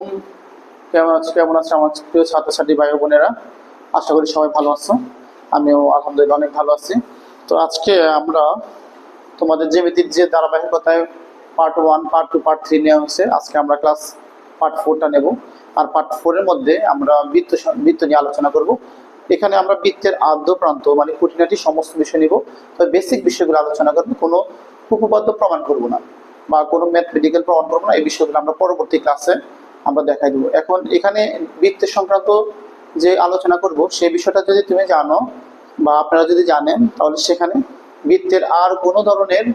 কেমন আছে আমার প্রিয় ছাত্রছাত্রী ভাই বোনেরা? আশা করি সবাই ভালো আছো। আমিও আলহামদুলিল্লাহ অনেক ভালো আছি। তো আজকে আমরা তোমাদের জ্যামিতির যে ধারাবাহিকতায় পার্ট 1, পার্ট 2, পার্ট 3 নেওয়া হয়েছে, আজকে আমরা ক্লাস পার্ট 4টা নেব। আর পার্ট 4-এর মধ্যে আমরা বৃত্ত নিয়ে আলোচনা করব। এখানে আমরা বৃত্তের আদ্য প্রান্ত মানে খুঁটিনাটি সমস্ত বিষয় নিব। তবে বেসিক বিষয়গুলো আলোচনা করবো, কোনো উপপাদ্য প্রমাণ করব না বা কোনো ম্যাথমেটিক্যাল প্রমাণ করবো না। এই বিষয়গুলো আমরা পরবর্তী ক্লাসে আমরা দেখাই দেবো। এখন এখানে বৃত্তের সংক্রান্ত যে আলোচনা করব সেই বিষয়টা যদি তুমি জানো বা আপনারা যদি জানেন, তাহলে সেখানে বৃত্তের আর কোনো ধরনের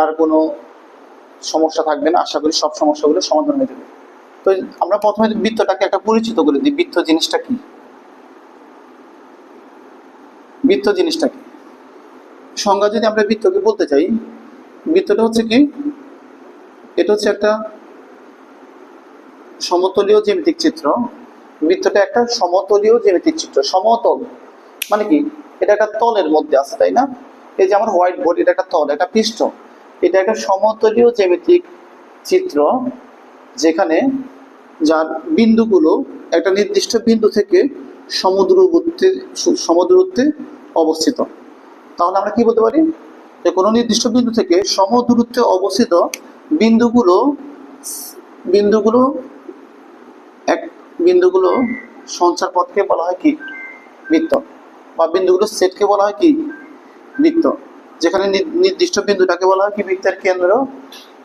আর কোনো সমস্যা থাকবে না। আশা করি সব সমস্যাগুলো সমাধান হয়ে যাবে। তো আমরা প্রথমে বৃত্তটাকে একটা পরিচিত করে দিই। বৃত্ত জিনিসটা কি? বৃত্ত জিনিসটা কি সংজ্ঞা যদি আমরা বৃত্তকে বলতে চাই, বৃত্তটা হচ্ছে কি, এটা হচ্ছে একটা সমতলীয় জ্যামিতিক চিত্র। বৃত্তটা একটা সমতলীয় জ্যামিতিক চিত্র। সমতল মানে কি? এটা একটা তলের মধ্যে আছে, তাই না? এই যে আমার হোয়াইট বোর্ড, এটা একটা তল, একটা পৃষ্ঠ। এটা একটা সমতলীয় জ্যামিতিক চিত্র, যেখানে যার বিন্দুগুলো একটা নির্দিষ্ট বিন্দু থেকে সমদূরত্বে অবস্থিত। তাহলে আমরা কি বলতে পারি? যে কোনো নির্দিষ্ট বিন্দু থেকে সমদূরত্বে অবস্থিত বিন্দুগুলো বিন্দুগুলো এক বিন্দুগুলো সঞ্চার পথকে বলা হয় কি? বৃত্ত। বা বিন্দুগুলোর সেটকে বলা হয় কি? বৃত্ত। যেখানে নির্দিষ্ট বিন্দুটাকে বলা হয় কি? বৃত্তের কেন্দ্র।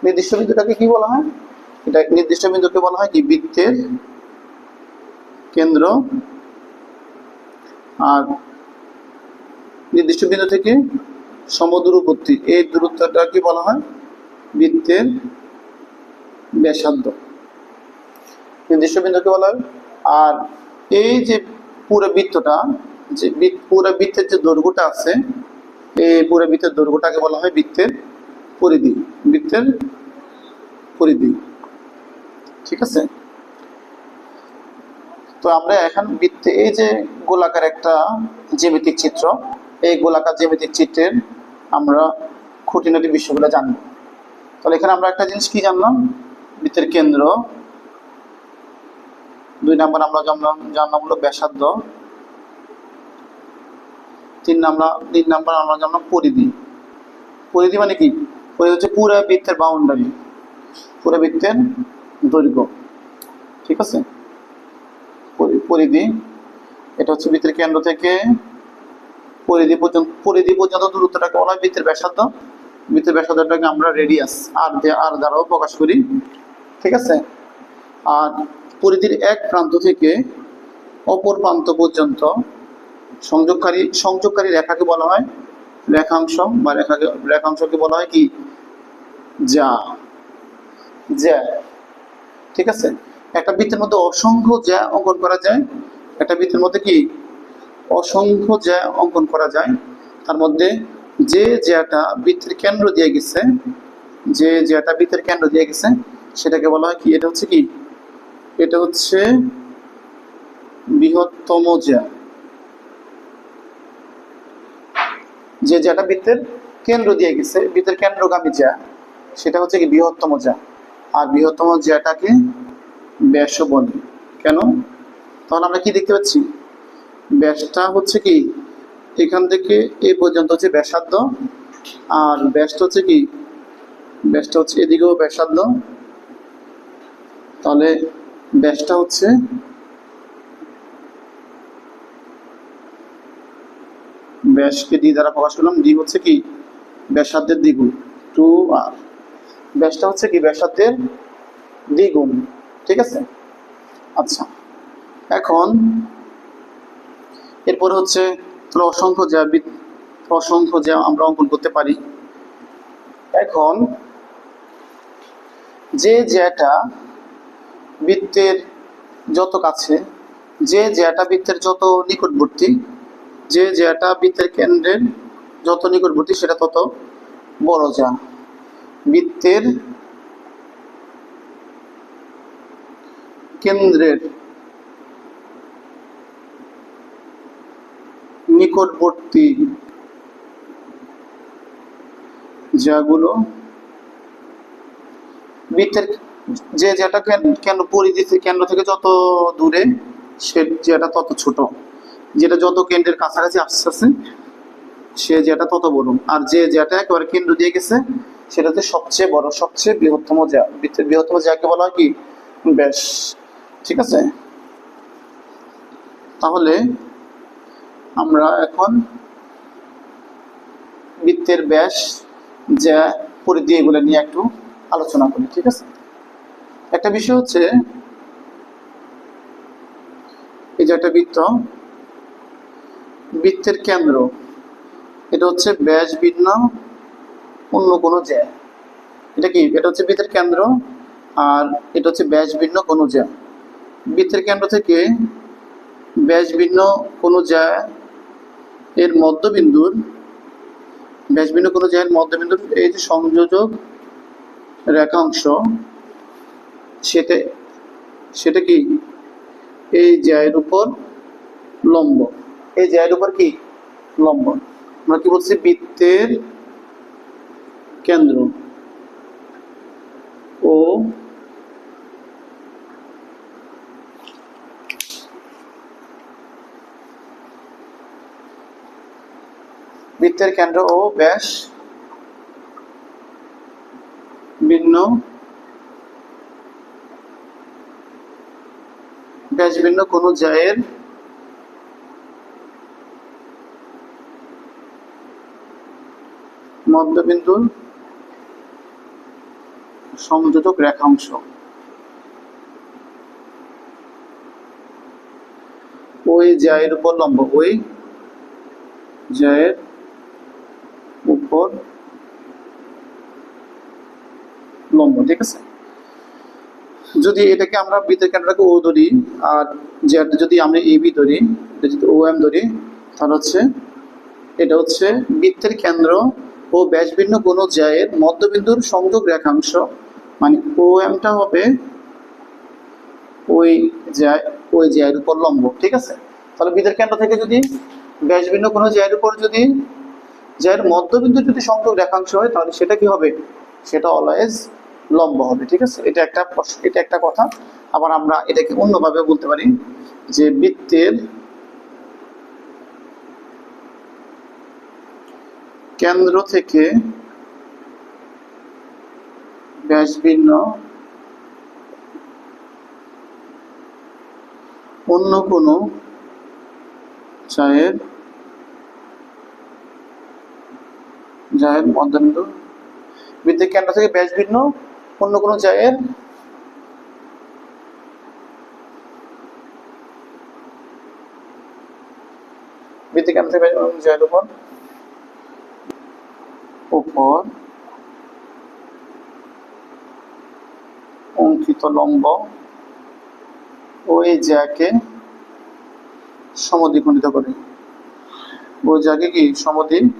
নির্দিষ্ট বিন্দুটাকে কি বলা হয়? এটা নির্দিষ্ট বিন্দুকে বলা হয় কি? বৃত্তের কেন্দ্র। আর নির্দিষ্ট বিন্দু থেকে সমদূরবর্তী এই দূরত্বটা কি বলা হয়? বৃত্তের ব্যাসার্ধ। নির্দিষ্ট বিন্দুকে বলা হয়। আর এই যে পুরো বৃত্তটা, যে পুরো বৃত্তের যে দৈর্ঘ্যটা আছে, এই পুরো বৃত্তের দৈর্ঘ্যটাকে বলা হয় বৃত্তের পরিধি। বৃত্তের পরিধি, ঠিক আছে? তো আমরা এখন বৃত্তে এই যে গোলাকার একটা জ্যামিতিক চিত্র, এই গোলাকার জ্যামিতিক চিত্রের আমরা খুঁটিনাটি বিষয়গুলো জানবো। তাহলে এখানে আমরা একটা জিনিস কি জানলাম? বৃত্তের কেন্দ্র। 2 নাম্বার আমরা জানলাম হলো ব্যাসার্ধ। 3 নাম্বার আমরা জানলাম পরিধি। পরিধি মানে কি? পরিধি হচ্ছে পুরো বৃত্তের বাউন্ডারি, পুরো বৃত্তের দৈর্ঘ্য, ঠিক আছে? পরিধি এটা হচ্ছে বৃত্তের কেন্দ্র থেকে পরিধি পর্যন্ত দূরত্বটাকে বলা হয় বৃত্তের ব্যাসার্ধ। বৃত্তের ব্যাসার্ধটাকে আমরা রেডিয়াস আর দ্বারাও প্রকাশ করি, ঠিক আছে? আর পরিধির এক প্রান্ত থেকে অপর প্রান্ত পর্যন্ত সংযোগকারী রেখাকে বলা হয় রেখাংশ, বা রেখাংশকে বলা হয় কি? যা। ঠিক আছে? একটা বৃত্তের মধ্যে অসংখ্য জ্যা অঙ্কন করা যায়। একটা বৃত্তের মধ্যে কি? অসংখ্য জ্যা অঙ্কন করা যায়। তার মধ্যে যে জ্যাটা বৃত্তের কেন্দ্র দিয়ে গেছে, সেটাকে বলা হয় কি? এটা হচ্ছে কি? এটা হচ্ছে বৃহত্তম জ্যা। যে জ্যাটা বৃত্তের কেন্দ্র দিয়ে গেছে, বৃত্তের কেন্দ্রগামী জ্যা, সেটা হচ্ছে কি? বৃহত্তম জ্যা। আর বৃহত্তম জ্যাটাকে ব্যাস বলে। কেন? তাহলে আমরা কি দেখতে পাচ্ছি? ব্যাসটা হচ্ছে কি? এখান থেকে এই পর্যন্ত হচ্ছে ব্যাসার্ধ। আর ব্যাসটা হচ্ছে কি? ব্যাসটা হচ্ছে এদিকেও ব্যাসার্ধ। তাহলে ব্যাসটা হচ্ছে ব্যাসকে ডি দ্বারা প্রকাশ করলাম। ডি হচ্ছে কি? ব্যাসার্ধের দ্বিগুণ, 2r। ব্যাসটা হচ্ছে কি? ব্যাসার্ধের দ্বিগুণ, ঠিক আছে? আচ্ছা, এখন এরপরে হচ্ছে অসংখ্য জ্যা আমরা অঙ্কন করতে পারি। এখন যে জ্যাটা বৃত্তের যত কাছে, যে জ্যাটা বৃত্তের যত নিকটবর্তী, যে জ্যাটা বৃত্তের কেন্দ্রের যত নিকটবর্তী, সেটা তত বড় জ্যা। বৃত্তের কেন্দ্রের নিকটবর্তী জ্যাগুলো বৃত্তের যে যেটা কেন্দ্র পরিধি কেন্দ্র থেকে যত দূরে সে যেটা তত ছোট, যেটা যত কেন্দ্রের কাছাকাছি আসতেছে সে যেটা তত বড়, আর যে যেটা একেবারে কেন্দ্র দিয়ে গেছে সেটাতে সবচেয়ে বড়, সবচেয়ে বৃহত্তম জ্যা, বৃত্তের বৃহত্তম জ্যাকে বলা হয় কি ব্যাস। ঠিক আছে, তাহলে আমরা এখন বৃত্তের ব্যাস, যা পরিধি, এগুলো নিয়ে একটু আলোচনা করি। ঠিক আছে, একটা বিষয় হচ্ছে এই যে একটা বৃত্ত, বৃত্তের কেন্দ্র এটা হচ্ছে ব্যাস ভিন্ন অন্য কোনো জ্যা। এটা কি, এটা হচ্ছে বৃত্তের কেন্দ্র, আর এটা হচ্ছে ব্যাস ভিন্ন কোনো জ্যা। বৃত্তের কেন্দ্র থেকে ব্যাস ভিন্ন কোনো জ্যা এর মধ্যবিন্দুর, ব্যাস ভিন্ন কোনো জ্যা এর মধ্যবিন্দুর এই যে সংযোজক রেখাংশ, সেটা সেটা কি এই জ্যায়ের উপর লম্ব। এই জ্যায়ের উপর কি লম্ব। আমরা কি বলছি, বৃত্তের কেন্দ্র ও বৃত্তের কেন্দ্র ও ব্যাস ভিন্ন, ব্যাস ভিন্ন কোন জ্যায়ের মধ্যবিন্দুর সংযোজক রেখাংশ ওই জ্যায়ের উপর লম্ব, ওই জ্যায়ের উপর লম্ব। ঠিক আছে, যদি এটাকে আমরা বৃত্তের কেন্দ্রটাকে ও ধরি, আর জ্যাটা যদি আমরা এ বি ধরি, যদি ও এম ধরি, তাহলে হচ্ছে এটা হচ্ছে বৃত্তের কেন্দ্র ও ব্যাস ভিন্ন কোন জ্যায়ের মধ্যবিন্দুর সংযোগ রেখাংশ, মানে ও এমটা হবে ওই জ্যায়, ওই জ্যায়ের উপর লম্ব। ঠিক আছে, তাহলে বৃত্তের কেন্দ্র থেকে যদি ব্যাস ভিন্ন কোনো জ্যায়ের উপর যদি জ্যায়ের মধ্যবিন্দু যদি সংযোগ রেখাংশ হয়, তাহলে সেটা কি হবে, সেটা অলওয়েজ লম্ব হবে। ঠিক আছে, এটা একটা প্রশ্ন, এটা একটা কথা। আবার আমরা এটাকে অন্যভাবে বলতে পারি যে বৃত্তের কেন্দ্র থেকে ব্যাস ভিন্ন অন্য কোনো জ্যায়ের মধ্যবিন্দু, বৃত্তের কেন্দ্র থেকে ব্যাস ভিন্ন অন্য কোনো জ্যায়ের বৃত্তের কেন্দ্র থেকে জ্যায়ের উপর অঙ্কিত লম্ব ওই জ্যাকে সমদ্বিখণ্ডিত করে, ওই জ্যাকে কি সমদ্বিখণ্ডিত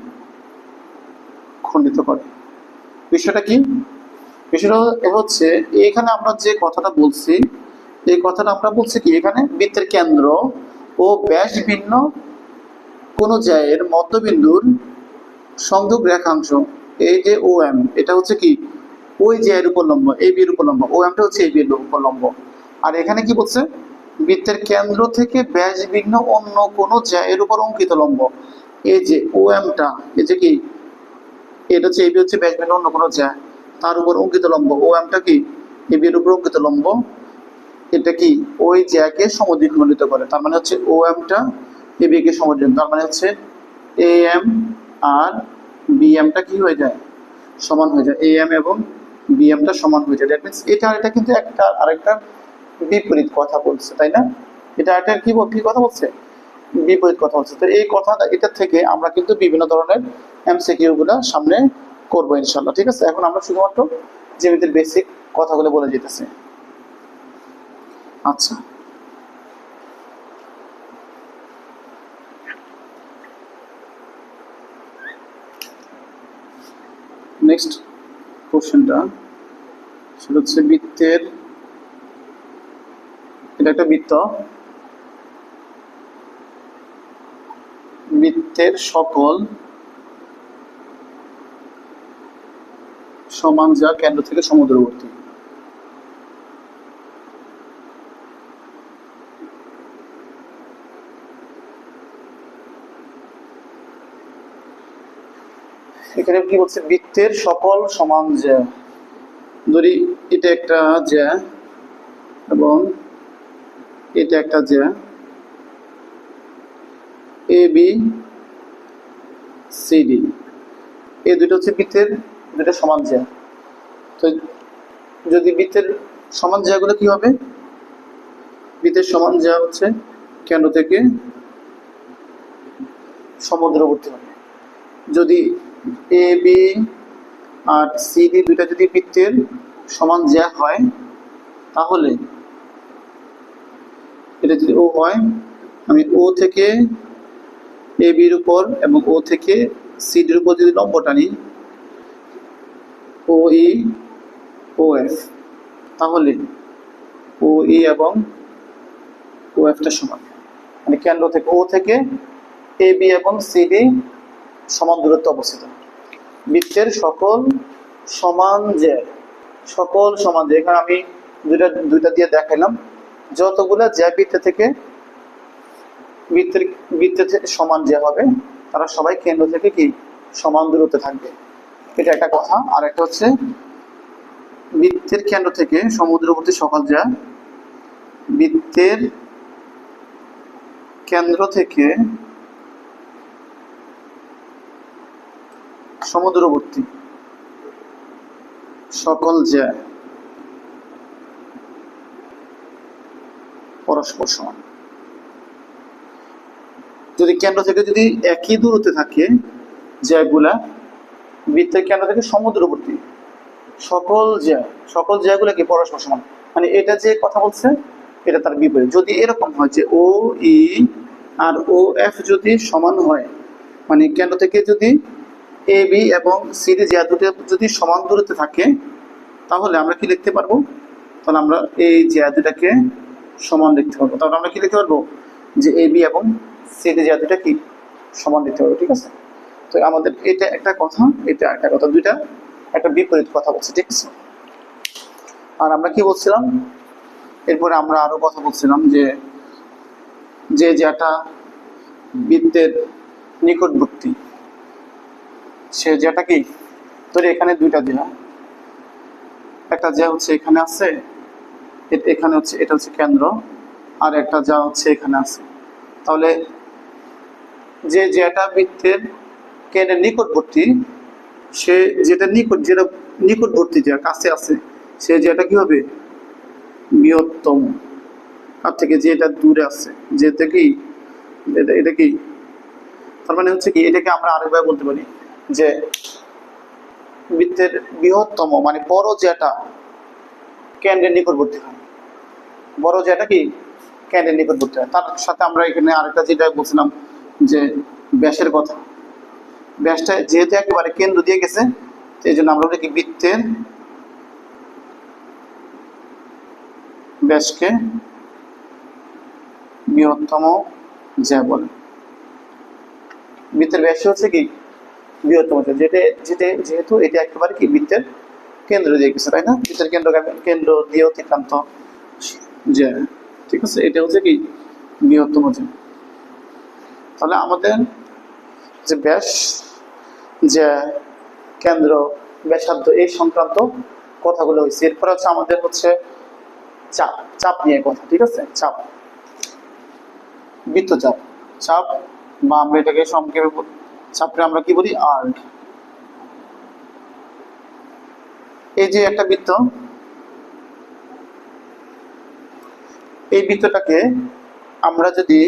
করে। বিষয়টা কি, বিষয়টা হচ্ছে এখানে আমরা যে কথাটা বলছি, এই কথাটা আমরা বলছি কি, এখানে বৃত্তের কেন্দ্র ও ব্যাস ভিন্ন কোন জ্যায়ের মধ্যবিন্দুর সংযোগ রেখাংশ, এই যে ও এম, এটা হচ্ছে কি ওই জ্যায়ের উপর লম্ব, এই বির উপর লম্ব, ও এমটা হচ্ছে এই বির উপর লম্ব। আর এখানে কি বলছে, বৃত্তের কেন্দ্র থেকে ব্যাস ভিন্ন অন্য কোন জ্যায়ের উপর অঙ্কিত লম্ব, এই যে ও এমটা, এই যে কি এটা হচ্ছে, এই বি হচ্ছে ব্যাস ভিন্ন অন্য কোন জ্যা, তার উপর অঙ্কিত লম্ব, ও এমটা কি এই বির উপর অঙ্কিত লম্ব, এটা কি ওই জ্যাকে সমদ্বিখণ্ডিত করে। তার মানে হচ্ছে ও এমটা এ বি কে সমদ্বিখণ্ডিত, তার মানে হচ্ছে এ এম আর বি এমটা কি হয়ে যায়, সমান হয়ে যায়, এ এম এবং বি এমটা সমান হয়ে যায়। দ্যাট মিনস এটা কিন্তু একটা আরেকটা বিপরীত কথা বলছে, তাই না? এটা একটা কি কথা বলছে, বিপরীত কথা বলছে। তো এই কথাটা, এটা থেকে আমরা কিন্তু বিভিন্ন ধরনের এমসিকিউ গুলা সামনে করবো ইনশাল্লাহ। ঠিক আছে, এখন আমরা শুধুমাত্র জ্যামিতির বেসিক কথাগুলো বলে যেতেছি। আচ্ছা, নেক্সট কোশ্চেনটা সেটা হচ্ছে বৃত্তের, এটা একটা বৃত্ত, বৃত্তের সকল সমান যা কেন্দ্র থেকে সমদূরবর্তী। এখানে কি বলছে, বৃত্তের সকল সমান জ্যা। ধরি এটা একটা জ্যা এবং এটা একটা জ্যা, এ বি সি ডি, এই দুটো হচ্ছে বৃত্তের দুটো সমান জ্যা। তো যদি বৃত্তের সমান জ্যাগুলো কি হবে, বৃত্তের সমান জ্যা হচ্ছে কেন্দ্র থেকে সমুদ্রবর্তী হবে। যদি A B R C D দুইটা যদি বৃত্তের সমান জ্যা হয়, তাহলে এটা যদি ও হয়, আমি ও থেকে এ বির উপর এবং ও থেকে সি ডির উপর যদি লম্ব টানি, ও ই ও এফ, তাহলে ও ই এবং ও এফটা সমান। মানে কেন্দ্র থেকে ও থেকে এ বি এবং সি ডি সমান দূরত্বে অবস্থিত। বৃত্তের সকল সমান জ্যা, সকল সমান জ্যা, এখানে আমি দুইটা দিয়ে দেখাইলাম। যতগুলা জ্যা বৃত্তের থেকে সমান জ্যা হবে, তারা সবাই কেন্দ্র থেকে কি সমান দূরত্বে থাকবে, এটা একটা কথা। আর একটা হচ্ছে বৃত্তের কেন্দ্র থেকে সমুদ্রবর্তী সকল জ্যা, বৃত্তের কেন্দ্র থেকে সমুদ্রবর্তী সকল জ্যা পরস্পর সমান। যদি কেন্দ্র থেকে যদি একই দূরত্বে থাকে জ্যাগুলা, বৃত্তের কেন্দ্র থেকে সমুদ্রবর্তী সকল জ্যাগুলা কি পরস্পর সমান। মানে এটা যে কথা বলছে এটা তার বিপরীত। যদি এরকম হয় যে ও ই আর ও এফ যদি সমান হয়, মানে কেন্দ্র থেকে যদি এ বি এবং সি ডি জ্যা দুটো যদি সমান দূরত্বে থাকে, তাহলে আমরা কি লিখতে পারবো, তাহলে আমরা এই জ্যা দুটাকে সমান লিখতে পারবো। তাহলে আমরা কি লিখতে পারবো, যে এ বি এবং সি ডি জ্যা দুটা কি সমান লিখতে পারবো। ঠিক আছে, তো আমাদের এটা একটা কথা, এটা একটা কথা, দুইটা একটা বিপরীত কথা বলছে। ঠিক আছে, আর আমরা কি বলছিলাম, এরপরে আমরা আরো কথা বলছিলাম যে যে জ্যাটা বৃত্তের নিকটবর্তী, সে জ্যাটা কি, ধরে এখানে দুইটা জ্যা, একটা জ্যা হচ্ছে এখানে আছে, এখানে হচ্ছে, এটা হচ্ছে কেন্দ্র, আর একটা জ্যা হচ্ছে এখানে আছে। তাহলে যে জ্যাটা বৃত্তের কেন্দ্রের নিকটবর্তী, সে যেটা নিকটবর্তী জ্যা কাছে আছে, সে জ্যাটা কি হবে বৃহত্তম, আর থেকে যেটা দূরে আছে, যেটা কি এটা কি, তার মানে হচ্ছে কি, এটাকে আমরা আরেকভাবে বলতে পারি যে বৃত্তের বৃহত্তম মানে বড় জ্যাটা কেন্দ্রের নিকটবর্তী হয়, বড় জ্যাটা কি কেন্দ্রের নিকটবর্তী হয়। তার সাথে আমরা এখানে আরেকটা যেটা বলছিলাম যে ব্যাসের কথা, ব্যাসটা যেহেতু একেবারে কেন্দ্র দিয়ে গেছে, এই জন্য আমরা বলি কি বৃত্তের ব্যাসকে বৃহত্তম জ্যা বলে। বৃত্তের ব্যাস হচ্ছে কি বৃহত্তম জ্যা, যেহেতু এটা একেবারে কি বৃত্তের কেন্দ্র দিয়ে গেছে, তাই না, বৃত্তের কেন্দ্র দিয়ে অতিক্রান্ত জ্যা। ঠিক আছে, এটা হচ্ছে কি বৃহত্তম জ্যা। তাহলে আমাদের যে ব্যাস, জ্যা, কেন্দ্র, ব্যাসার্ধ এই সংক্রান্ত কথাগুলো হয়েছে। এরপর হচ্ছে আমাদের হচ্ছে চাপ নিয়ে কথা। ঠিক আছে, বৃত্তচাপ, চাপ বা আমরা এটাকে সংক্ষেপে চাপটা আমরা কি বলি, আর্ক। এই যে একটা বৃত্ত, এই বৃত্তটাকে আমরা যদি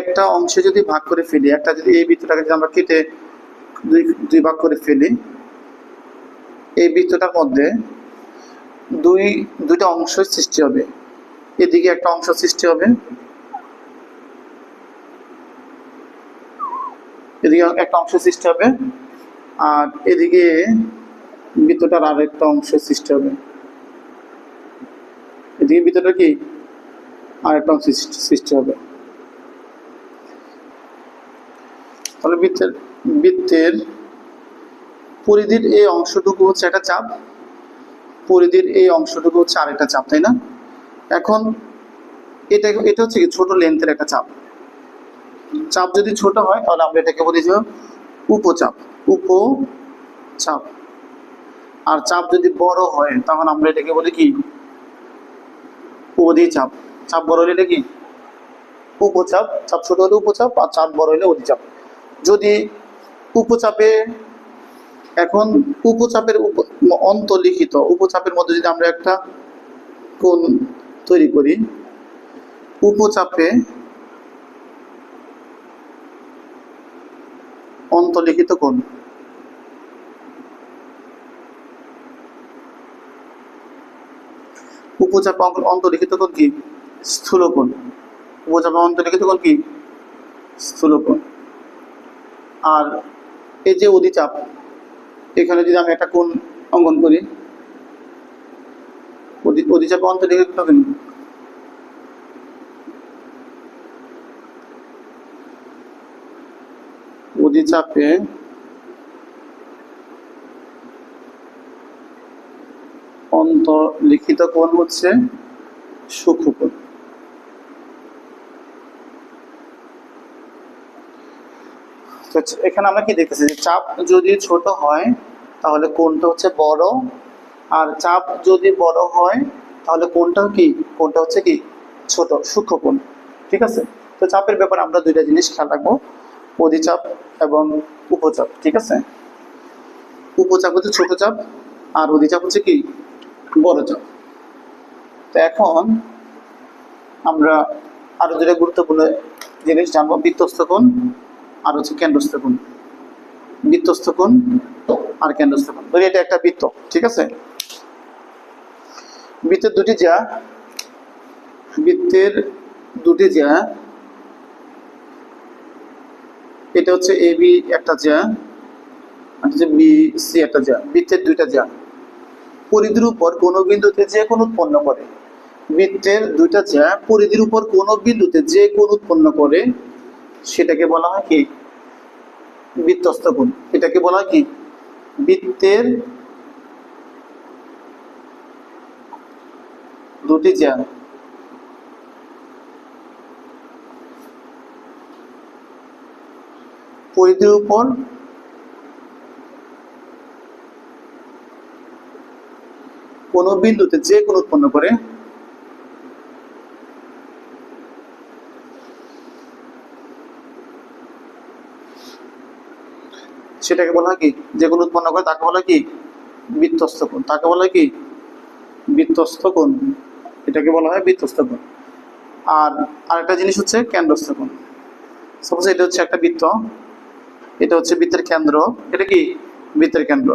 একটা অংশে যদি ভাগ করে ফেলি, একটা যদি এই বৃত্তটাকে যদি আমরা কেটে দুই ভাগ করে ফেলি, এই বৃত্তটার মধ্যে দুইটা অংশ সৃষ্টি হবে। এদিকে একটা অংশ সৃষ্টি হবে, এদিকে একটা অংশ সৃষ্টি হবে, আর এদিকে বৃত্তটার আরেকটা অংশ সৃষ্টি হবে। এদিকে বৃত্তটা কি আরেকটা অংশ সৃষ্টি হবে। তাহলে বৃত্তের পরিধির এই অংশটুকু হচ্ছে একটা চাপ, পরিধির এই অংশটুকু হচ্ছে আরেকটা চাপ, তাই না। এখন এটা হচ্ছে কি ছোট লেন্থের একটা চাপ। চাপ যদি ছোট হয় তাহলে আমরা এটাকে বলি যে উপচাপ। উপচাপ। আর চাপ যদি বড় হয় তখন আমরা এটাকে বলি কি? অধিচাপ। চাপ বড় হলে এটা কি? উপচাপ। চাপ ছোট হলে উপচাপ, আর চাপ বড় হলে অধিচাপ। যদি উপচাপে, এখন উপচাপের অন্তর্লিখিত উপচাপের মধ্যে যদি আমরা একটা কোণ তৈরি করি, উপচাপে অন্তর্লিখিত কোণ, উপচাপে অন্তর্লিখিত কোণ কি? স্থূলকোণ। উপচাপে অন্তর্লিখিত কোণ কি? স্থূলকোণ। আর এই যে অধিচাপ, এখানে যদি আমি একটা কোণ অঙ্কন করি, অধিচাপে অন্তর্লিখিত কোণ, অধিচাপে অন্তর্লিখিত কোণ হচ্ছে সূক্ষ্মকোণ। তো এখানে আমরা কি দেখতেছি, যে চাপ যদি ছোট হয় তাহলে কোণটা হচ্ছে বড়, আর চাপ যদি বড় হয় তাহলে কোণটা কি? কোণটা হচ্ছে কি? ছোট, সূক্ষ্মকোণ। ঠিক আছে? তো চাপের ব্যাপারে আমরা দুইটা জিনিস খেয়াল রাখবো, অধিচাপ এবং উপচাপ। ঠিক আছে? উপচাপ হচ্ছে ছোট চাপ, আর অধিচাপ হচ্ছে কি? বড় চাপ। তো এখন আমরা আরো দুটো গুরুত্বপূর্ণ জিনিস জানবো, বৃত্তস্থ কোণ আর হচ্ছে কেন্দ্রস্থ কোণ। বৃত্তস্থ কোণ আর কেন্দ্রস্থ কোণ। ধরি এটা একটা বৃত্ত। ঠিক আছে? বৃত্তের দুটি জ্যা, বৃত্তের দুটি জ্যা, এটা হচ্ছে এ বি একটা জ্যা, আর হচ্ছে বি সি একটা জ্যা। বৃত্তের দুইটা জ্যা পরিধির উপর কোন বিন্দুতে যে কোণ উৎপন্ন করে। বৃত্তের দুইটা জ্যা পরিধির উপর কোন বিন্দুতে যে কোণ উৎপন্ন করে সেটাকে বলা হয় কি? বৃত্তস্থ কোণ। এটাকে বলা হয় কি? বৃত্তের দুটি জ্যা পরিধির উপর কোন বিন্দুতে যে কোণ উৎপন্ন করে সেটাকে বলা হয় কি? যে কোণ উৎপন্ন করে তাকে বলা হয় কি? বৃত্তস্থ কোণ। তাকে বলা হয় কি? বৃত্তস্থ কোণ। এটাকে বলা হয় বৃত্তস্থ কোণ। আর আরেকটা জিনিস হচ্ছে কেন্দ্রস্থ কোণ। সাপোজ এটা হচ্ছে একটা বৃত্ত, এটা হচ্ছে বৃত্তের কেন্দ্র, এটা কি? বৃত্তের কেন্দ্র।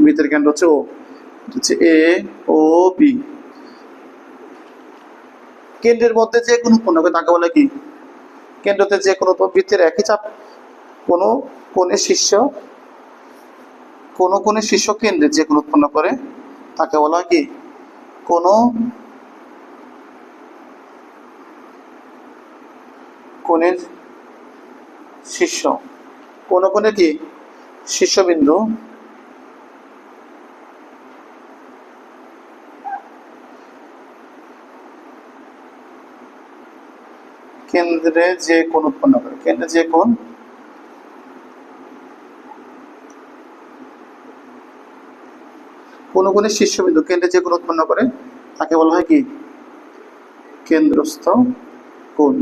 বৃত্তের কেন্দ্র হচ্ছে ও, হচ্ছে এ ও বি। কেন্দ্রের মধ্যে যে কোণ উৎপন্ন করে তাকে বলে কি? কেন্দ্রতে যে কোনো বৃত্তের একই চাপ কোনো কোণের শীর্ষ, কোনো কোণের শীর্ষ কেন্দ্রে যে কোণ উৎপন্ন করে তাকে বলা হয় কি? কোনো কোণের শীর্ষ, কোনো কোণের কি? শীর্ষবিন্দু কেন্দ্রে যে কোণ উৎপন্ন করে, কেন্দ্রে যে কোণ কোন কোণের শীর্ষবিন্দু কেন্দ্রে যে কোণ উৎপন্ন করে তাকে বলা হয় কি? কেন্দ্রস্থ কোণ।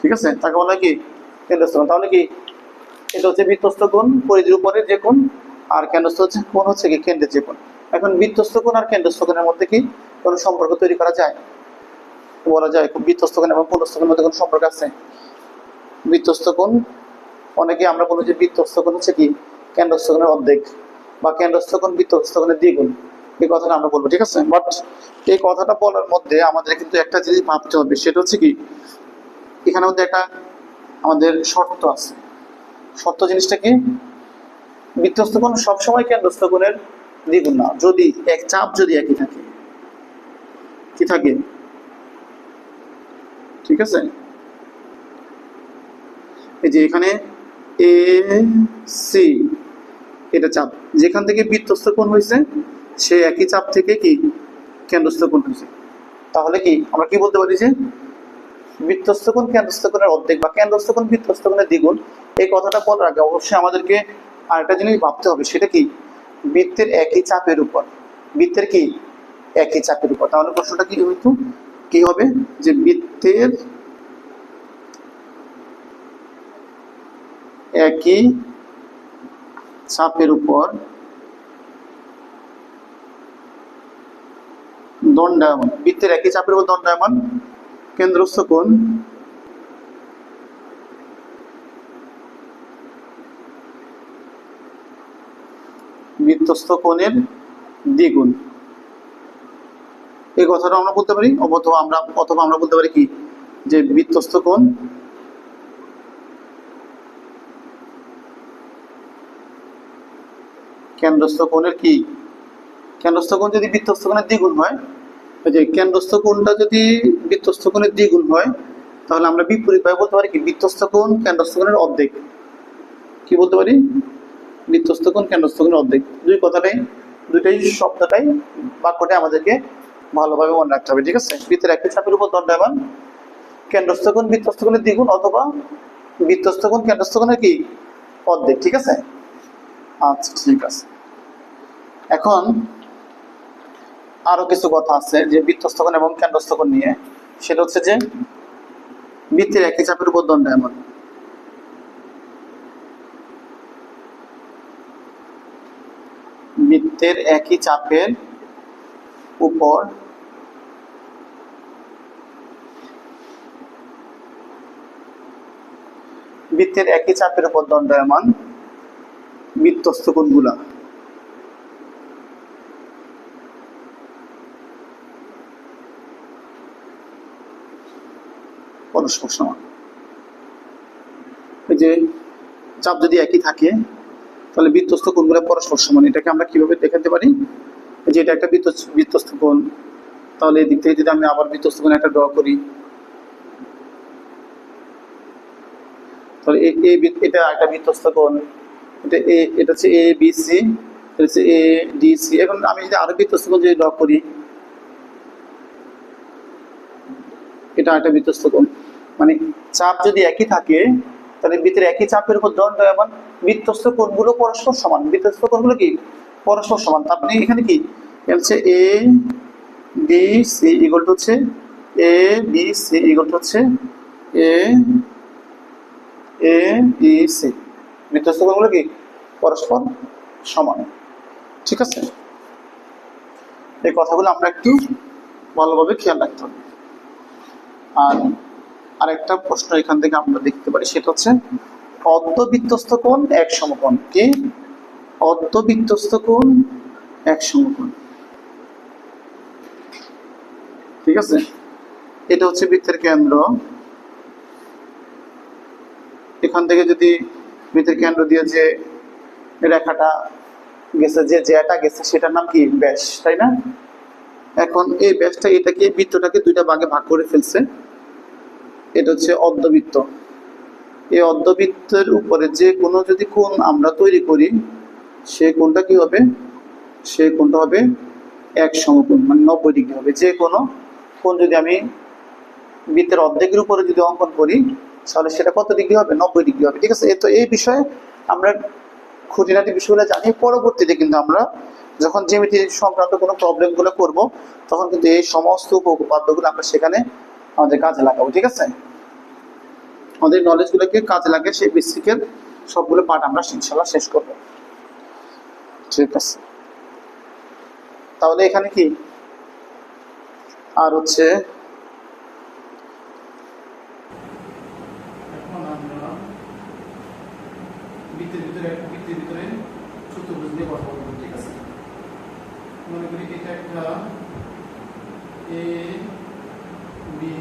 ঠিক আছে? তাকে বলা হয় কি? কেন্দ্রস্থ কোণ। তাহলে কি? এটা হচ্ছে বৃত্তস্থ কোণ, পরিধির উপরে যে কোণ, আর কেন্দ্রস্থ হচ্ছে কোণ হচ্ছে কি? কেন্দ্রের যে কোণ। এখন বৃত্তস্থ কোণ আর কেন্দ্রস্থ কোণের মধ্যে কি কোনো সম্পর্ক তৈরি করা যায়? বলা যায়। বৃত্তস্থ কোণ এবং কেন্দ্রস্থ কোণের মধ্যে কোনো সম্পর্ক আছে? বৃত্তস্থ কোণ, অনেকে আমরা বলি যে বৃত্তস্থ কোণ হচ্ছে কি? কেন্দ্রস্থ কোণের অর্ধেক, বা কেন্দ্রস্থ কোণ বৃত্তস্থ কোণের দ্বিগুণ। এই কথাটা আমরা বলবো। ঠিক আছে? বাট এই কথাটা বলার মধ্যে আমাদের কিন্তু একটা জিনিস ভাবতে হবে, সেটা হচ্ছে কি? এখানে মধ্যে একটা আমাদের শর্ত আছে। শর্ত জিনিসটা কি? বৃত্তস্থ কোণ সবসময় কেন্দ্রস্থ কোণের দ্বিগুণ না, যদি এক চাপ যদি একই থাকে। কি থাকে? ঠিক আছে? এই যে এখানে এ সি এটা চাপ, যেখান থেকে বৃত্তস্থ কোণ হয়েছে সে একই চাপ থেকে কি? কেন্দ্রস্থ কোণ হয়েছে। তাহলে কি আমরা কি বলতে পারি যে বৃত্তস্থ কোণ কেন্দ্রস্থ কোণের অর্ধেক বা কেন্দ্রস্থ কোণ বৃত্তস্থ কোণের দ্বিগুণ। এই কথাটা বলার আগে অবশ্যই আমাদেরকে আরেকটা জিনিস ভাবতে হবে, সেটা কি? বৃত্তের একই চাপের উপর। বৃত্তের কি? একই চাপের উপর। তাহলে প্রশ্নটা কি হইতো, কি হবে, যে বৃত্তের একই চাপের উপর দণ্ডায়মান, বৃত্তের একই চাপের উপর দণ্ডায়মান কেন্দ্রস্থ কোণ বৃত্তস্থ কোণের দ্বিগুণ। এই কথাটা আমরা বলতে পারি, অথবা আমরা বলতে পারি কি, যে বৃত্তস্থ কোণ কেন্দ্রস্থ কোণের কি, কেন্দ্রস্থ কোণ যদি বৃত্তস্থ কোণের দ্বিগুণ হয়, ওই যে কেন্দ্রস্থ কোণটা যদি বৃত্তস্থ কোণের দ্বিগুণ হয়, তাহলে আমরা বিপরীতভাবে বলতে পারি কি, বৃত্তস্থ কোণ কেন্দ্রস্থ কোণের অর্ধেক। কি বলতে পারি? বৃত্তস্থ কোণ কেন্দ্রস্থ কোণের অর্ধেক। দুইটাই শব্দটাই বাক্যটাই আমাদেরকে ভালোভাবে মনে রাখতে হবে, ঠিক আছে? বৃত্তের একই চাপের উপর দণ্ডায়মান কেন্দ্রস্থ কোণ বৃত্তস্থ কোণের দ্বিগুণ, অথবা বৃত্তস্থ কোণ কেন্দ্রস্থ কোণের কি, অর্ধেক, ঠিক আছে? আচ্ছা, ঠিক আছে। এখন আরো কিছু কথা আছে যে বৃত্তস্থ কোণ এবং কেন্দ্রস্থ কোণ নিয়ে, সেটা হচ্ছে যে বৃত্তের একই চাপের উপর দণ্ডায়মান, বৃত্তের একই চাপের উপর বৃত্তের একই চাপের উপর দণ্ডায়মান বৃত্তস্থ কোণগুলা পরস্পর সমান। এই যে চাপ যদি একই থাকে, তাহলে বৃত্তস্থ কোণগুলো পরস্পর সমান। এটাকে আমরা কিভাবে দেখাতে পারি? যে এটা একটা বৃত্তস্থ কোণ, তাহলে এই দিক থেকে যদি আমি আবার বৃত্তস্থ কোণ একটা ড্র করি, তাহলে এটা একটা বৃত্তস্থ কোণ, এটা হচ্ছে এ বি সি, এটা হচ্ছে এ ডি সি। এখন আমি যদি আরো বৃত্তস্থ কোণ যদি ড্র করি, এটা একটা বৃত্তস্থ কোণ। মানে চাপ যদি একই থাকে, তাহলে বৃত্তের একই চাপের উপর দণ্ডায়মান বৃত্তস্থ কোণগুলো পরস্পর সমান। বৃত্তস্থ কোণগুলো কি, পরস্পর সমান। তারপরে এখানে কি হচ্ছে, এ বি সি ইকুয়াল টু হচ্ছে এ বি সি ইকুয়াল টু হচ্ছে এ এ বি সি। বৃত্তস্থ কোণগুলো কি পরস্পর সমান, ঠিক আছে? এই কথাগুলো আমরা একটু ভালোভাবে খেয়াল রাখতে হবে। আর আরেকটা প্রশ্ন এখান থেকে আমরা দেখতে পারি, সেটা হচ্ছে অর্ধবৃত্তস্থ কোণ এক সমকোণ। কি? অর্ধবৃত্তস্থ কোণ এক সমকোণ, ঠিক আছে? এটা হচ্ছে বৃত্তের কেন্দ্র। এখান থেকে যদি বৃত্তের কেন্দ্র দিয়ে যে রেখাটা গেছে, যে জ্যাটা গেছে, সেটার নাম কি, ব্যাস, তাই না? এখন এই ব্যাসটা এটাকে, বৃত্তটাকে দুইটা ভাগে ভাগ করে ফেলছে। এটা হচ্ছে অর্ধবৃত্ত। এই অর্ধবৃত্তের উপরে যে কোনো যদি কোণ আমরা তৈরি করি, সেই কোণটা কি হবে, সেই কোণটা হবে এক সমকোণ, মানে 90 ডিগ্রি হবে। যে কোনো কোণ যদি আমি বৃত্তের অর্ধেকের উপরে যদি অঙ্কন করি, তাহলে সেটা কত ডিগ্রি হবে, 90 ডিগ্রি হবে, ঠিক আছে? তো এই বিষয়ে আমরা খুঁটিনাটি বিষয়গুলো জানি। পরবর্তীতে কিন্তু আমরা যখন জ্যামিতি সংক্রান্ত কোনো প্রবলেমগুলো করব, তখন কিন্তু এই সমস্ত উপপাদ্যগুলো আমরা সেখানে আমাদের কাজে লাগাবো, ঠিক আছে? আমাদের নলেজগুলোকে কাজে লাগে, সেই বেসিকের সবগুলো পার্ট আমরা ইনশাআল্লাহ শেষ করব, ঠিক আছে? তাহলে এখানে কি আর হচ্ছে, এখন আমরা বৃত্তের ভিতরে চতুর্ভুজ নিয়ে কথা বলবো, ঠিক আছে? মনে করি এটা একটা এ বি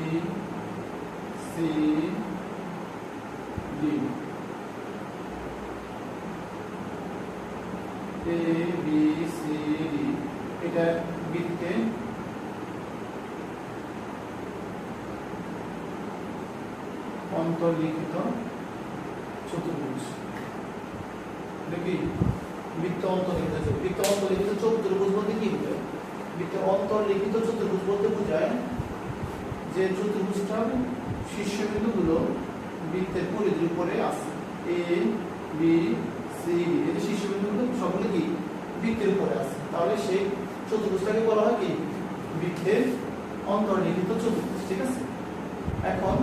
সি ডি, এ বি সি ডি, এটা বৃত্তে অন্তর্লিখিত চতুর্ভুজ। দেখি বৃত্ত অন্তর্লিখিত চতুর্ভুজ। বৃত্ত অন্তর্লিখিত চতুর্ভুজ বলতে কি বোঝায়? বৃত্ত অন্তর্লিখিত চতুর্ভুজ বলতে বোঝায় যে চতুর্ভুজটার শীর্ষবিন্দুগুলো বৃত্তের পরিধির উপরে আছে, এ বি সি ডি, এই যে শীর্ষবিন্দুগুলো সবগুলো কি বৃত্তের উপরে আছে, তাহলে সেই চতুর্ভুজটাকে বলা হয় কি বৃত্তের অন্তর্লিখিত চতুর্ভুজ। ঠিক আছে, এখন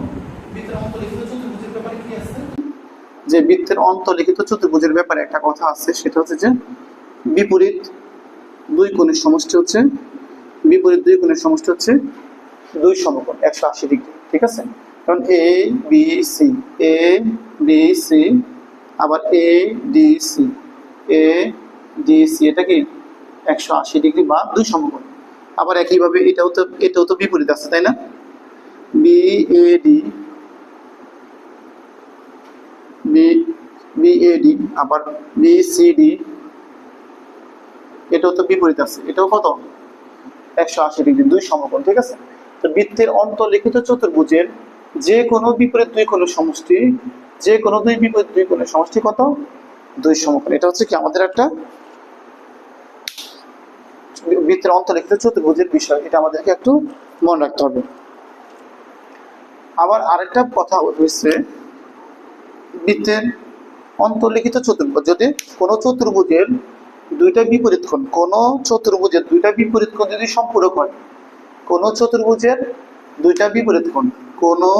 বৃত্তের অন্তর্লিখিত চতুর্ভুজের ব্যাপারে কি আছে, যে বৃত্তের অন্তর্লিখিত চতুর্ভুজের ব্যাপারে একটা কথা আছে, সেটা হচ্ছে যে বিপরীত দুই কোণের সমষ্টি হচ্ছে, বিপরীত দুই কোণের সমষ্টি হচ্ছে দুই সমকোণ 180 ডিগ্রি। ঠিক আছে, কারণ A B C, A B C, আবার A D C, A D C, এটা কি 180 ডিগ্রি বা দুই সমকোণ। আবার একইভাবে এটাও তো বিপরীত আছে, তাই না? B A D, B A D, আবার বি সি ডি, এটাও তো বিপরীত আছে, এটাও কত 180 ডিগ্রি, দুই সমকোণ। ঠিক আছে, তো বৃত্তের অন্তর্লিখিত চতুর্ভুজের যে কোনো বিপরীত দুই কোণের সমষ্টি, যে কোনো দুই বিপরীত দুই কোণের সমষ্টি কত, দুই সমকোণ। এটা হচ্ছে কি আমাদের একটা বৃত্তের অন্তর্লিখিত চতুর্ভুজের বিষয়, এটা আমাদেরকে একটু মনে রাখতে হবে। আবার আরেকটা কথা হচ্ছে, বৃত্তের অন্তর্লিখিত চতুর্ভুজ, যদি কোনো চতুর্ভুজের দুইটা বিপরীত কোণ, কোনো চতুর্ভুজের দুইটা বিপরীত কোণ যদি সম্পূরক হয়, কোনো চতুর্ভুজের দুইটা বিপরীত কোণ, কোনো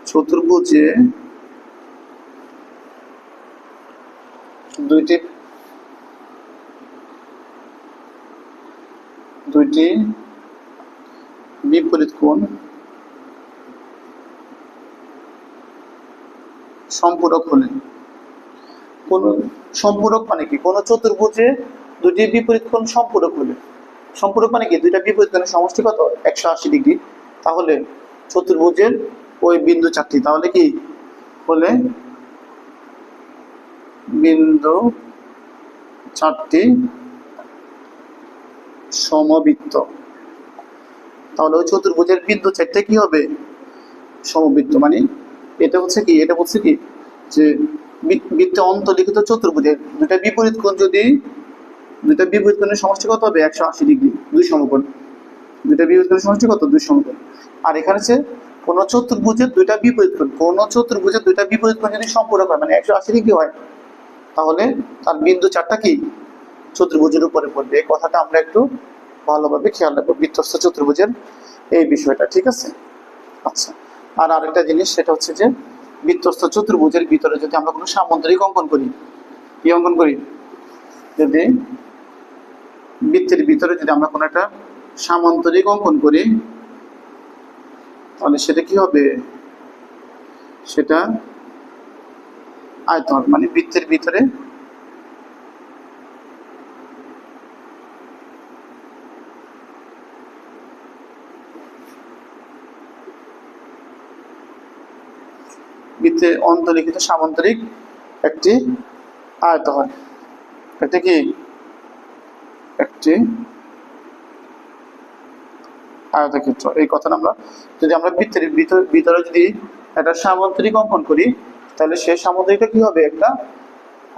চতুর্ভুজে দুইটি বিপরীত কোণ সম্পূরক হলে, কোন সম্পূরক মানে কি, কোন চতুর্ভুজে দুটি বিপরীত কোণ সম্পূরক হলে, সম্পূরক মানে কি দুইটা বিপরীত কোণের সমষ্টি কত 180 ডিগ্রি, তাহলে চতুর্ভুজের ওই বিন্দু চারটি, তাহলে কি বলে বিন্দু চারটি সমবৃত্ত, তাহলে ওই চতুর্ভুজের বিন্দু চারটে কি হবে সমবৃত্ত। মানে এটা হচ্ছে কি, এটা বলছে কি যে বৃত্তে অন্তর্লিখিত চতুর্ভুজের দুইটা বিপরীত কোণ, যদি দুইটা বিপরীত কোণের সমষ্টি কত হবে 180 ডিগ্রি, দুই সমকোণ, দুইটা বিপরীত কোণের সমষ্টি কত, দুই সমকোণ। আর এখানে হচ্ছে কোন চতুর্ভুজের দুইটা বিপরীত কোণ, কোন চতুর্ভুজের দুইটা বিপরীত কোণ যদি সম্পূরক হয়, মানে 180 ডিগ্রি হয়, তাহলে তার বিন্দু চারটা কি চতুর্ভুজের উপরে পড়বে। এই কথাটা আমরা একটু ভালোভাবে খেয়াল রাখবো বৃত্তস্থ চতুর্ভুজের এই বিষয়টা। ঠিক আছে, আচ্ছা। আর আরেকটা জিনিস, সেটা হচ্ছে যে বৃত্তস্থ চতুর্ভুজের ভিতরে যদি আমরা কোনো সামান্তরিক অঙ্কন করি, কি অঙ্কন করি, যদি বৃত্তের ভিতরে যদি আমরা কোনো একটা সামান্তরিক অঙ্কন করি, তাহলে সেটা কি হবে, সেটা আয়তন, মানে বৃত্তের ভিতরে বৃত্তের অন্তর্লিখিত সামান্তরিক একটি আয়ত হয়, এটা কি একটি আয়তক্ষেত্র। এই কথাটা আমরা যদি আমরা বৃত্তের ভিতরে যদি একটা সামান্তরিক অঙ্কন করি, তাহলে সেই সামান্তরিকটা কি হবে, একটা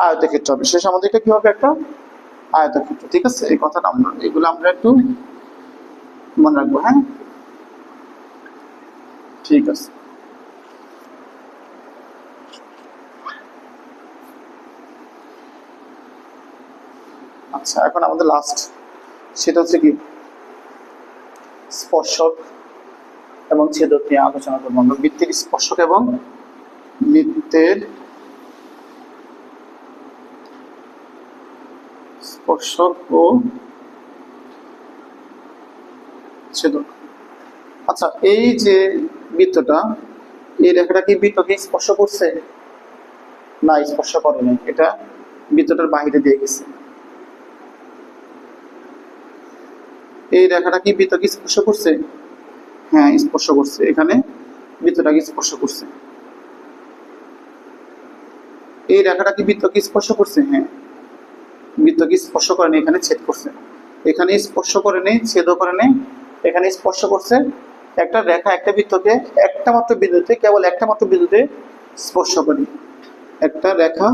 আয়তক্ষেত্র হবে, সেই সামান্তরিকটা কি হবে, একটা আয়তক্ষেত্র। ঠিক আছে, এই কথাটা আমরা এগুলো আমরা একটু মনে রাখবো। হ্যাঁ, ঠিক আছে। আচ্ছা, এখন আমাদের লাস্ট, সেটা হচ্ছে কি স্পর্শক এবং ছেদক নিয়ে আলোচনা করবো আমরা। বৃত্তের স্পর্শক এবং বৃত্তের স্পর্শক ও ছেদক। আচ্ছা, এই যে বৃত্তটা, এই রেখাটা কি বৃত্তকে স্পর্শ করছে? না, স্পর্শ করেনি, এটা বৃত্তটার বাহিরে দিয়ে গেছে। এই রেখাটা কি বৃত্তকে স্পর্শ করছে? হ্যাঁ, স্পর্শ করছে, এখানে বৃত্তটাকে স্পর্শ করছে। এই রেখাটা কি বৃত্তকে স্পর্শ করছে? হ্যাঁ, বৃত্তকে স্পর্শ করেনি, এখানে ছেদ করছে। এখানে স্পর্শ করে নেই, ছেদও করে নেই, এখানে স্পর্শ করছে। একটা রেখা একটা বৃত্তকে একটা মাত্র বিন্দুতে, কেবল একটা মাত্র বিন্দুতে স্পর্শ করে। একটা রেখা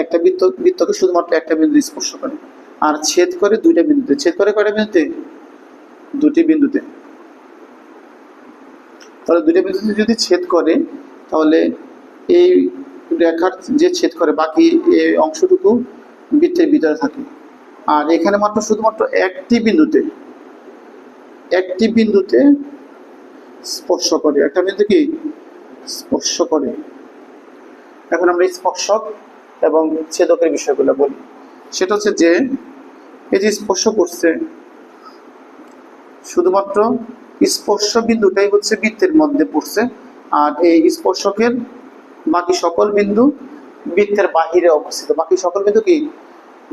একটা বৃত্তকে শুধুমাত্র একটা বিন্দুতে স্পর্শ করে, আর ছেদ করে দুইটা বিন্দুতে। ছেদ করে কয়টা বিন্দুতে? দুটি বিন্দুতে। তাহলে দুটি বিন্দুতে যদি ছেদ করে তাহলে এই রেখার যে ছেদ করে বাকি এই অংশটুকু বৃত্তের ভিতরে থাকে। আর এখানে মাত্র শুধুমাত্র একটি বিন্দুতে স্পর্শ করে, একটা বিন্দু কি স্পর্শ করে। এখন আমরা স্পর্শক এবং ছেদকের বিষয়গুলো বলি। সেটা হচ্ছে যে এই যে স্পর্শ করছে, শুধুমাত্র স্পর্শ বিন্দুটাই হচ্ছে বৃত্তের মধ্যে পড়ছে, আর এই স্পর্শকের বাকি সকল বিন্দু বৃত্তের বাহিরে অবস্থিত। বাকি সকল বিন্দু কি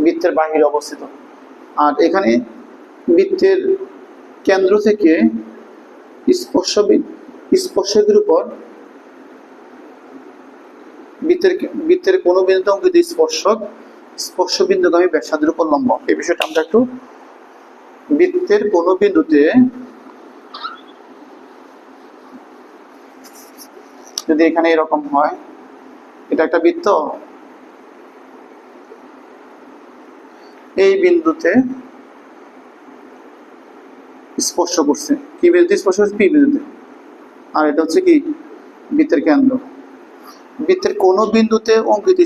বৃত্তের বাহিরে অবস্থিত। আর এখানে বৃত্তের কেন্দ্র থেকে স্পর্শকের উপর বৃত্তের কোনো বিন্দুতে অঙ্কিত স্পর্শ বিন্দুগামী ব্যাসার্ধের উপর লম্ব। এই বিষয়টা আমরা একটু, বৃত্তের কোনো বিন্দুতে যদি এখানে এরকম হয়, এটা একটা বৃত্ত, এই বিন্দুতে স্পর্শ করছে, কি বিন্দুতে স্পর্শ করছে? পি বিন্দুতে। আর এটা হচ্ছে কি বৃত্তের কেন্দ্র। বৃত্তের কোনো বিন্দুতে অঙ্কিত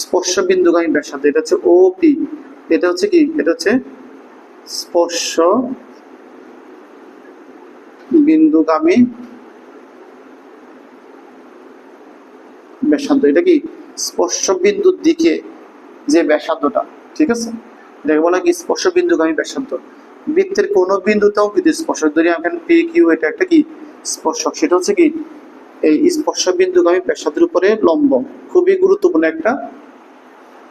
স্পর্শ বিন্দুগামী ব্যাসার্ধ, এটা হচ্ছে ও পি। এটা হচ্ছে কি, এটা হচ্ছে স্পর্শ বিন্দুগামী ব্যাসার্ধ। এটা কি স্পর্শ বিন্দুর দিকে যে ব্যাসার্ধটা, ঠিক আছে, এটাকে বলা কি স্পর্শ বিন্দুগামী ব্যাসার্ধ। বৃত্তের কোনো বিন্দুতে অঙ্কিত স্পর্শক, ধরি এখানে পি কিউ, এটা একটা কি স্পর্শক, সেটা হচ্ছে কি এই স্পর্শ বিন্দুগামী ব্যাসার্ধের উপরে লম্ব। খুবই গুরুত্বপূর্ণ একটা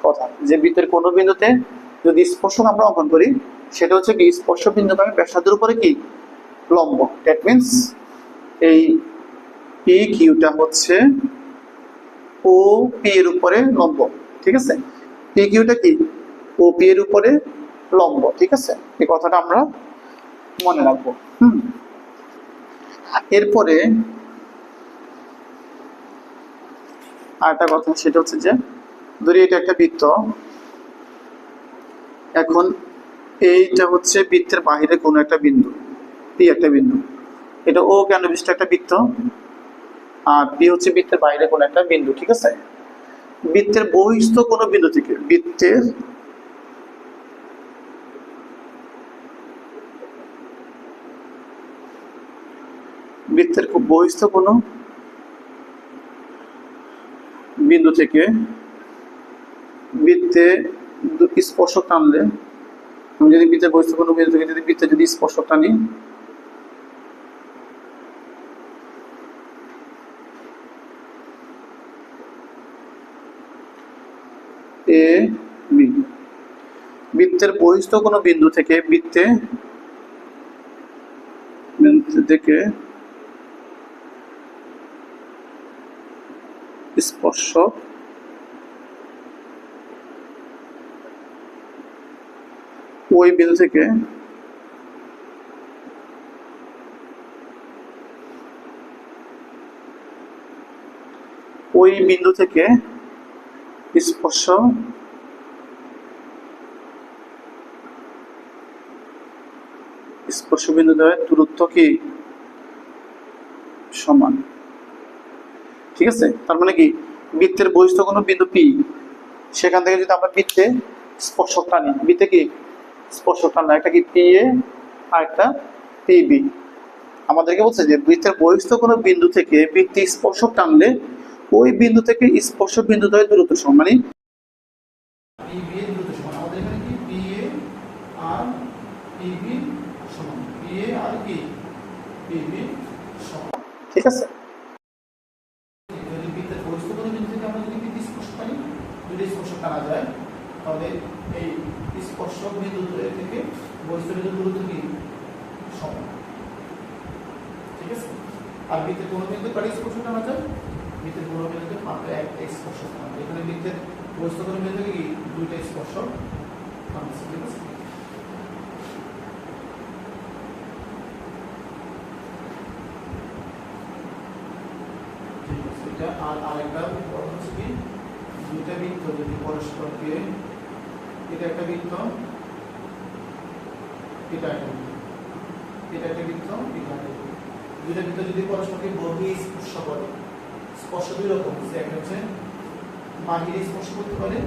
কথা, যে বৃত্তের কোনো বিন্দুতে যদি স্পর্শক আমরা অঙ্কন করি, সেটা হচ্ছে কি স্পর্শ বিন্দুগামী ব্যাসার্ধের উপরে কি লম্ব। দ্যাট মিনস এই পি কিউটা হচ্ছে ও পি এর উপরে লম্ব, ঠিক আছে। পি কিউটা কি ও পি এর উপরে লম্ব, ঠিক আছে। এই কথাটা আমরা মনে রাখবো। এরপরে আরেকটা কথা, সেটা হচ্ছে যে ধরি এটা একটা বৃত্ত, এখন এইটা হচ্ছে বৃত্তের বাহিরে কোনো একটা বিন্দু, পি একটা বিন্দু, এটা ও কেন বিশিষ্ট একটা বৃত্ত, আর পি হচ্ছে বৃত্তের বাইরে কোনো একটা বিন্দু, ঠিক আছে। বৃত্তের বহিস্থ কোনো বিন্দু থেকে বৃত্তের বহিস্থ কোনো বিন্দু থেকে বৃত্তে স্পর্শক টানলে, আমি যদি বৃত্তের বহিস্থ কোনো বিন্দু থেকে যদি বৃত্তে যদি স্পর্শক টানি, এ বি, বৃত্তের বহিস্থ কোনো বিন্দু থেকে বৃত্তে থেকে স্পর্শক ওই বিন্দু থেকে স্পর্শ বিন্দু দ্বয়ের দূরত্ব কি সমান, ঠিক আছে। তার মানে কি বৃত্তের বহিস্থ কোনো বিন্দু পি, সেখান থেকে যদি আমরা বৃত্তে স্পর্শক টানি, বৃত্তে কি স্পর্শক টানলে একটা কি পি এ আর একটা পি বি, আমাদেরকে বলছে যে বৃত্তের বহিস্থ কোনো বিন্দু থেকে বৃত্তে স্পর্শক টানলে ওই বিন্দু থেকে স্পর্শ বিন্দু দ্বয়ের দূরত্ব সমান, মানে ঠিক আছে। টানা যায় তাহলে এই স্পর্শক বিন্দু থেকে বহিস্থ বিন্দুর দূরত্ব কি সমান, ঠিক আছে। আর বৃত্তের কোন বিন্দু কাটে স্পর্শক টানা যায়, বৃত্তের কোন বিন্দুতে মাত্র একটা স্পর্শক টানা যায়। এখানে বৃত্তের বহিস্থ কোন বিন্দু কি দুইটা স্পর্শক টানছে, ঠিক আছে। এটা আর আরেকটা হচ্ছে কি দুইটা বৃত্ত যদি পরস্পরকে, এটা একটা বৃত্ত, এটা একটা বৃত্ত, এটা একটা বৃত্ত, এটা একটা বৃত্ত। দুইটা বৃত্ত যদি পরস্পরকে বহিঃ স্পর্শ করে, স্পর্শ দুই রকম, একটা হচ্ছে বাহিরে স্পর্শ করতে পারে,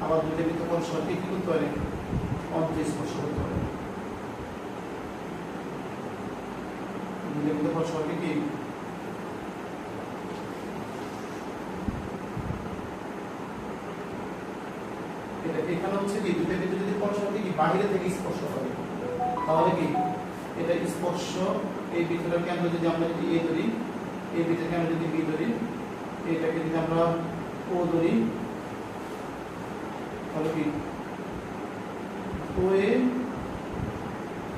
আবার দুইটা বৃত্ত পরস্পরকে কি করতে পারে, অন্তরে স্পর্শ করতে পারে। দুইটা বৃত্ত পরস্পরকে কি এখানে হচ্ছে কি দুইটা বৃত্ত যদি পরস্পরকে কি বাহিরে থেকে স্পর্শ করে, তাহলে কি এটা স্পর্শ, এই বৃত্তটার কেন্দ্র যদি আমরা যদি এ ধরি, এই বৃত্তের কেন্দ্র যদি বি ধরি, এটাকে যদি আমরা ও ধরি, তাহলে কি ও এ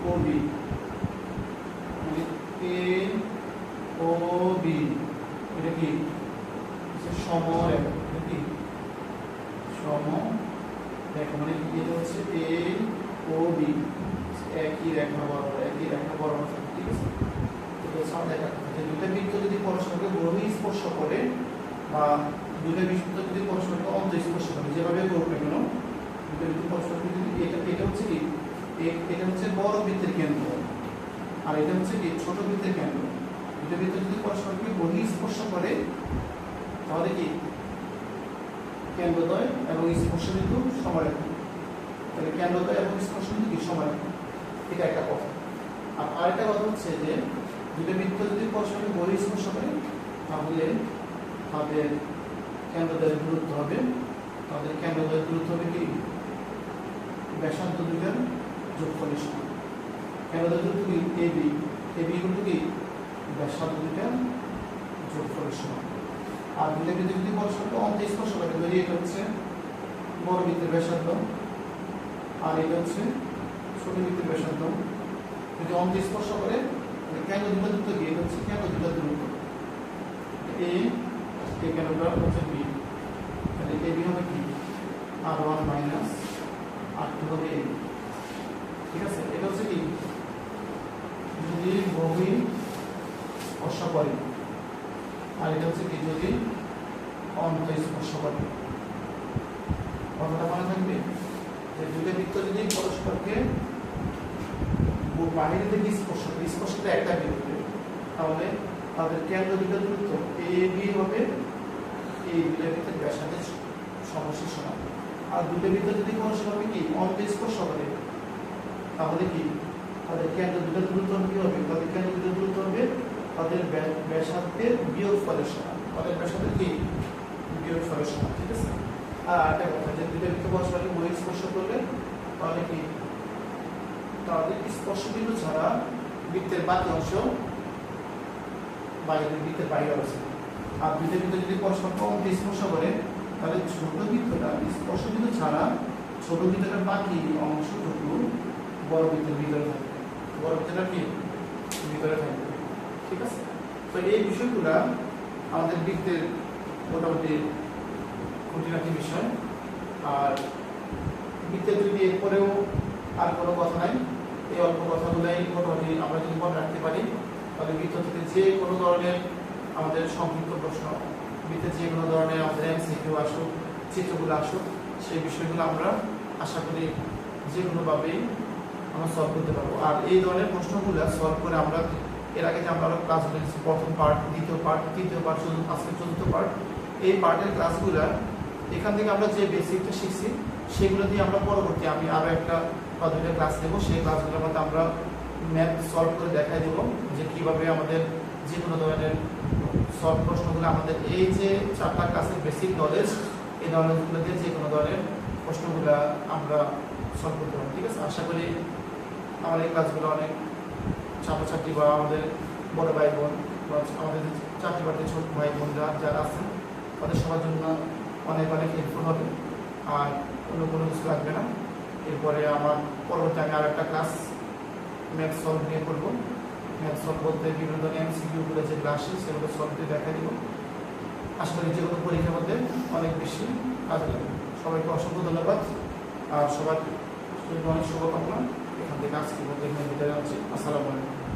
ও বি, মানে এ ও বি, এটা কি সমরেখা, এটা কি সমরেখা, মানে এটা হচ্ছে এ ও বি একই রেখা বরাবর, একই রেখা বরাবর, ঠিক আছে। এটা হচ্ছে আমাদের দেখা, দুইটা বৃত্ত যদি পরস্পরকে বহিঃ স্পর্শ করে বা দুইটা বৃত্ত যদি পরস্পরকে অন্তঃস্পর্শ করে, যেভাবে করুক না কেন, দুইটা বৃত্ত পরস্পরকে যদি এটা হচ্ছে কি এটা হচ্ছে বড় বৃত্তের কেন্দ্র, আর এটা হচ্ছে কি ছোট বৃত্তের কেন্দ্র। দুইটা বৃত্ত যদি পরস্পরকে বহিঃ স্পর্শ করে, তাহলে কি কেন্দ্রদ্বয় এবং স্পর্শ বিন্দু সমরেখা, তাহলে কেন্দ্রদ্বয় এবং স্পর্শ বিন্দু কি সমরেখা, এটা একটা কথা। আর আরেকটা কথা হচ্ছে যে দুটো বৃত্ত যদি পরস্পরকে বহিঃ স্পর্শ করে, তাহলে তাদের কেন্দ্রদ্বয়ের দূরত্ব হবে, তাদের কেন্দ্রদ্বয়ের দূরত্ব হবে কি ব্যাসার্ধ দুইটার যোগফলের সমান। কেন্দ্রদ্বয়ের দূরত্ব কি এবি, এবি কিন্তু কি ব্যাসার্ধ দুইটার যোগফলের সমান। আর দুটো বৃত্ত যদি পরস্পরকে অন্তঃস্পর্শ করে, ধরি এটা হচ্ছে বড় বৃত্তের ব্যাসার্ধ আর এটা হচ্ছে ছোট বৃত্তের ব্যাসার্ধ, যদি অন্তঃস্পর্শ করে কেন্দ্র দুটো দূরত্ব কি, এটা হচ্ছে কেন্দ্র দুটো দূরত্ব এই কেন্দ্রটা হচ্ছে বি, তাহলে এবি হবে কি r1 মাইনাস r2 হবে a, ঠিক আছে। এটা হচ্ছে কি যদি বহিঃ স্পর্শ করে, আর এটা হচ্ছে কি যদি অন্তঃস্পর্শ করে। কথাটা মনে থাকবে যে দুটো বৃত্ত যদি পরস্পরকে বাহিরে থেকে স্পর্শটা একটা বিন্দুতে, তাহলে তাদের কেন্দ্র দুটো দূরত্ব এ বি হবে এই দুটো বৃত্তের ব্যাসার্ধের সমষ্টির সমান। আর দুটো বৃত্ত যদি পরস্পরকে কি অন্তঃস্পর্শ করে, তাহলে কি তাদের কেন্দ্র দুটো দূরত্ব কি হবে, তাদের কেন্দ্র দুটো দূরত্ব হবে তাদের ব্যাসার্ধের বিয়োগফলের সমান, তাদের ব্যাসার্ধের কি বিয়োগফলের সমান, ঠিক আছে। আর একটা কথা যে দুটো বৃত্ত পরস্পরকে বহিঃ স্পর্শ করলে, তাহলে কি তাদের স্পর্শ বিন্দু ছাড়া বৃত্তের বাকি অংশ বাইরে, বৃত্তের বাইরে আছে। আর দুটো বৃত্ত যদি পরস্পরকে অন্তঃস্পর্শ করে, তাহলে ছোট বৃত্তটা স্পর্শ বিন্দু ছাড়া ছোট বৃত্তটার বাকি অংশটুকু বড় বৃত্তের ভিতরে থাকবে, বড় বৃত্তটা কি ভিতরে থাকবে, ঠিক আছে। তো এই বিষয়গুলা আমাদের বৃত্তের মোটামুটি খুঁটিনাটি বিষয়। আর বৃত্তের যদি এরপরেও আর কোনো কথা নাই, এই অল্প কথাগুলাই মোটামুটি আমরা যদি মনে রাখতে পারি, তাহলে বৃত্ত থেকে যে কোনো ধরনের আমাদের সংক্ষিপ্ত প্রশ্ন, বৃত্তের যে কোনো ধরনের আমাদের এমসিকিউ আসুক, চিত্রগুলো আসুক, সেই বিষয়গুলো আমরা আশা করি যে কোনোভাবেই আমরা সলভ করতে পারবো। আর এই ধরনের প্রশ্নগুলো সলভ করে আমরা এর আগে যে আমরা ক্লাস করেছি, প্রথম পার্ট, দ্বিতীয় পার্ট, তৃতীয় পার্ট, আজকে চতুর্থ পার্ট, এই পার্টের ক্লাসগুলো এখান থেকে আমরা যে বেসিকটা শিখছি সেগুলো দিয়ে আমরা পরবর্তী আমি আরও একটা বা দুইটা ক্লাস নেব, সেই ক্লাসগুলোর মধ্যে আমরা ম্যাথ সলভ করে দেখাই দেবো যে কীভাবে আমাদের যে কোনো ধরনের সলভ প্রশ্নগুলো আমাদের এই যে 4টা ক্লাসের বেসিক নলেজ, এই নলেজগুলো দিয়ে যে কোনো ধরনের প্রশ্নগুলো আমরা সলভ করতে পারবো, ঠিক আছে। আশা করি আমার এই ক্লাসগুলো অনেক ছাত্রছাত্রী বা আমাদের বড় ভাই বোন বা আমাদের চাকরি বাকরি ছোট ভাই বোনরা যারা আছেন তাদের সবার জন্য অনেক অনেক হেল্পফুল হবে। আর কোনো কিছু লাগবে না। এরপরে আমার পরবর্তী আমি আর একটা ক্লাস ম্যাথ সলভ নিয়ে করবো। ম্যাথ সলভ বলতে বিভিন্ন ধরনের এমসিকিউগুলো যেগুলো আসে সেগুলো সলভ দিয়ে দেখা দিব। আশা করি যে কোনো পরীক্ষার মধ্যে অনেক বেশি কাজে লাগবে। সবাইকে অসংখ্য ধন্যবাদ আর সবার অনেক শুভকামনা। এখান থেকে আজকে বিদায় জানাচ্ছি। আসসালামু আলাইকুম।